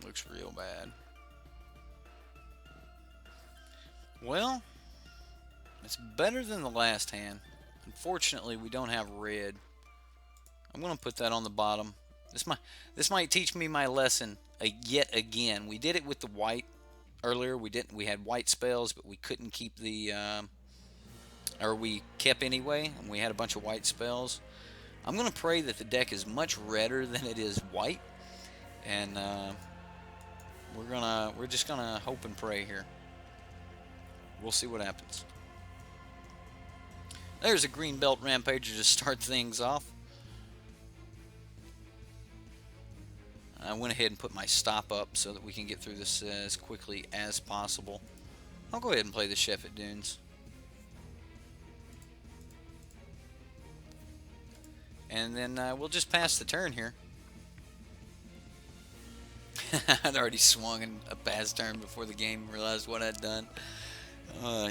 S1: Looks real bad. Well, it's better than the last hand. Unfortunately, we don't have red. I'm going to put that on the bottom. This might teach me my lesson yet again. We did it with the white earlier. We had white spells, but we couldn't keep the or we kept anyway, and we had a bunch of white spells. I'm going to pray that the deck is much redder than it is white, and we're just gonna hope and pray here. We'll see what happens. There's a green belt rampager to start things off. I went ahead and put my stop up so that we can get through this as quickly as possible. I'll go ahead and play the Sheffet Dunes. And then we'll just pass the turn here. I'd already swung a pass turn before the game realized what I'd done.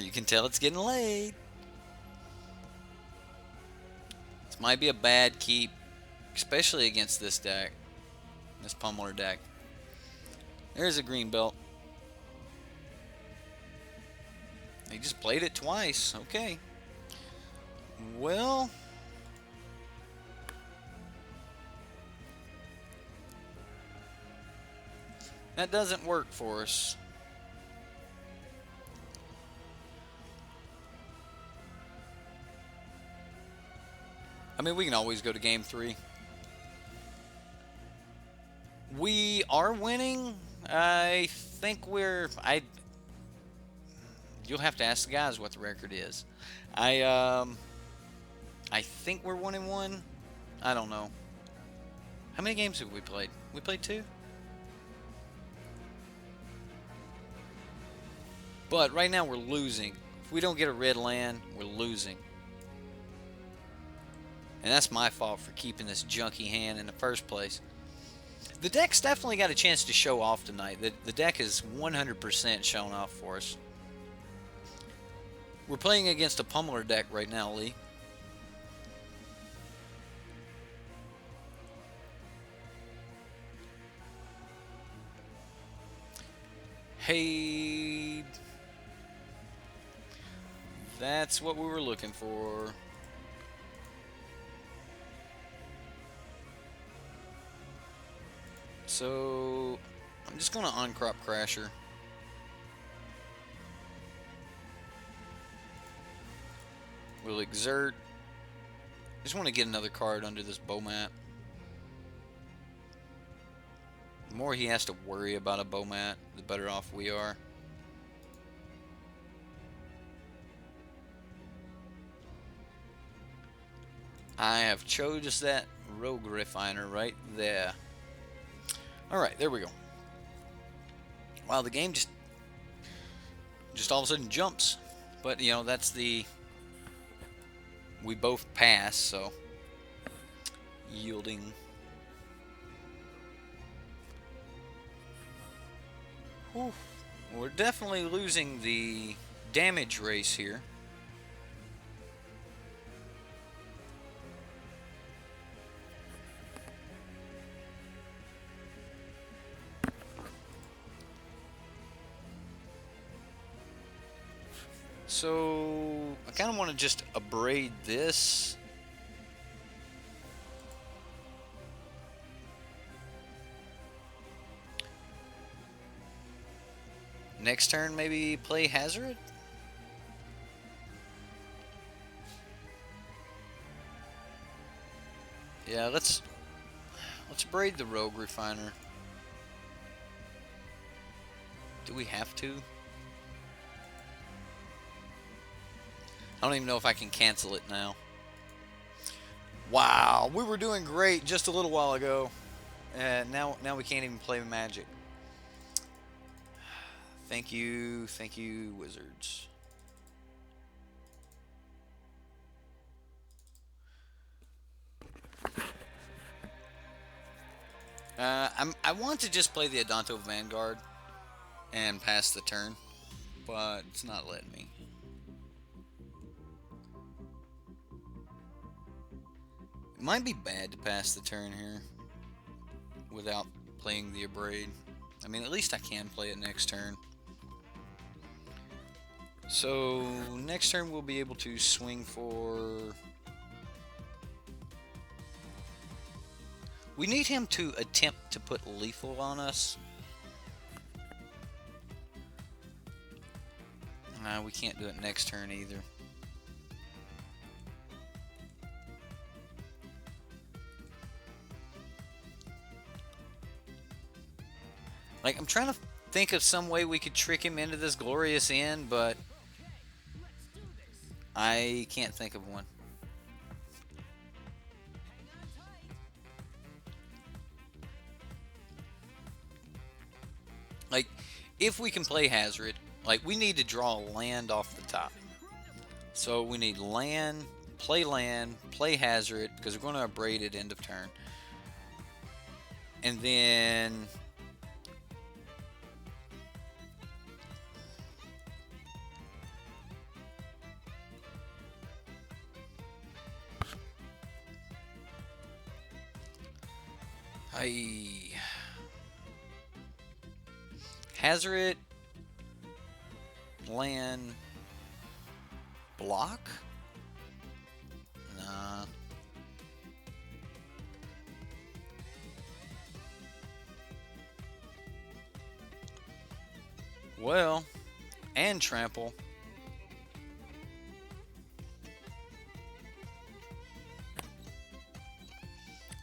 S1: You can tell it's getting late. This might be a bad keep, especially against this deck, this pummeler deck. There's a green belt. They just played it twice. Okay. Well, that doesn't work for us. I mean, we can always go to game 3. We are winning. I think you'll have to ask the guys what the record is. I think we're 1-1. I don't know. How many games have we played? We played 2? But right now we're losing. If we don't get a red land, we're losing. And that's my fault for keeping this junky hand in the first place. The deck's definitely got a chance to show off tonight. The deck is 100% shown off for us. We're playing against a pummeler deck right now, Lee. Hey, that's what we were looking for. So, I'm just going to uncrop Crasher. We'll exert. I just want to get another card under this bow mat. The more he has to worry about a bow mat, the better off we are. I have chose that Rogue Refiner right there. Alright, there we go. Wow, the game just all of a sudden jumps. But, you know, that's the... We both pass, so... Yielding. Whew. We're definitely losing the damage race here. So, I kind of want to just abrade this. Next turn, maybe play Hazard? Yeah, let's braid the Rogue Refiner. Do we have to? I don't even know if I can cancel it now. Wow, we were doing great just a little while ago, and now we can't even play Magic. Thank you, Wizards. I want to just play the Adanto Vanguard and pass the turn, but it's not letting me. It might be bad to pass the turn here without playing the Abrade. I mean, at least I can play it next turn. So, next turn we'll be able to swing for... We need him to attempt to put lethal on us. Nah, we can't do it next turn either. Like, I'm trying to think of some way we could trick him into this glorious end, but I can't think of one. Like, if we can play Hazard, like, we need to draw a land off the top. So we need land, play Hazard, because we're going to abrade it end of turn. And then... Hazard, land, block? Nah. Well, and trample.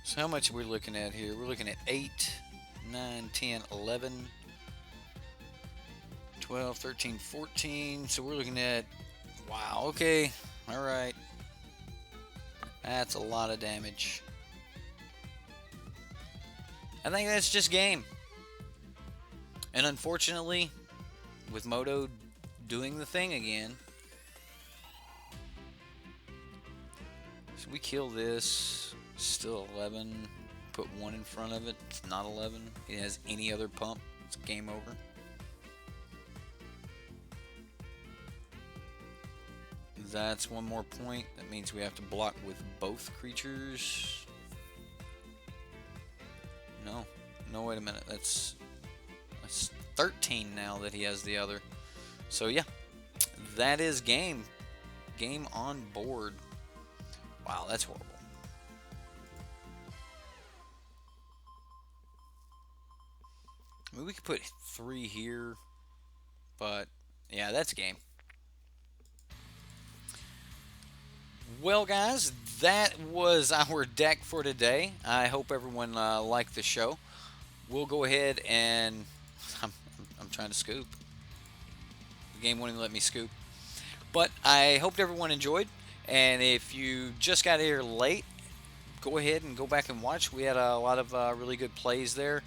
S1: So how much are we looking at here? We're looking at 8, 9, 10, 11, 12, 13, 14. So we're looking at, wow, okay, all right. That's a lot of damage. I think that's just game. And unfortunately, with Modo doing the thing again. So we kill this. Still 11. Put 1 in front of it. It's not 11. It has any other pump. It's game over. That's 1 more point. That means we have to block with both creatures. No. No, wait a minute. That's 13 now that he has the other. So yeah, that is game. Game on board. Wow, that's horrible. I mean, we could put 3 here, but yeah, that's game. Well, guys, that was our deck for today. I hope everyone liked the show. We'll go ahead and I'm trying to scoop. The game won't even let me scoop. But I hope everyone enjoyed. And if you just got here late, go ahead and go back and watch. We had a lot of really good plays there.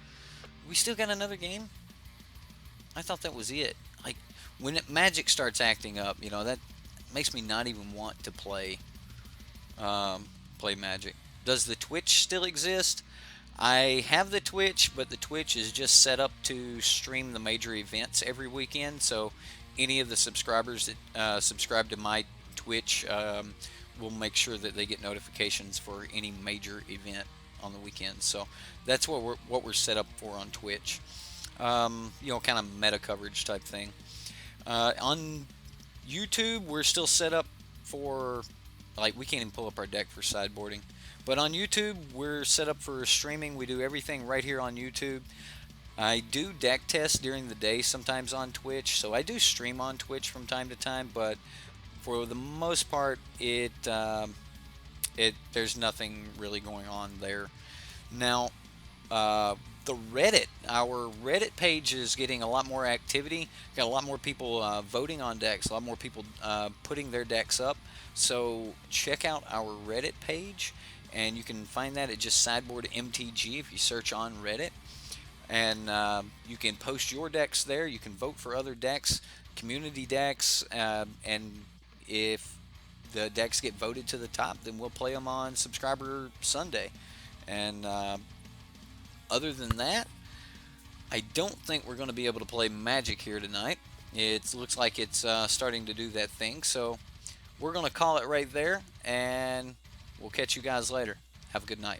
S1: We still got another game. I thought that was it. Like when Magic starts acting up, you know, that makes me not even want to play Magic. Does the Twitch still exist? I have the Twitch, but the Twitch is just set up to stream the major events every weekend. So any of the subscribers that subscribe to my Twitch will make sure that they get notifications for any major event on the weekend. So that's what we're set up for on Twitch. You know, kind of meta coverage type thing. On YouTube, we're still set up for, like, we can't even pull up our deck for sideboarding. But on YouTube, we're set up for streaming. We do everything right here on YouTube. I do deck test during the day sometimes on Twitch, so I do stream on Twitch from time to time, but for the most part, there's nothing really going on there. Now, the Reddit, our Reddit page is getting a lot more activity. Got a lot more people voting on decks, a lot more people putting their decks up. So check out our Reddit page, and you can find that at just Sideboard MTG if you search on Reddit. And you can post your decks there. You can vote for other decks, community decks, and if the decks get voted to the top, then we'll play them on Subscriber Sunday. And other than that, I don't think we're going to be able to play Magic here tonight. It looks like it's starting to do that thing. So we're going to call it right there, and we'll catch you guys later. Have a good night.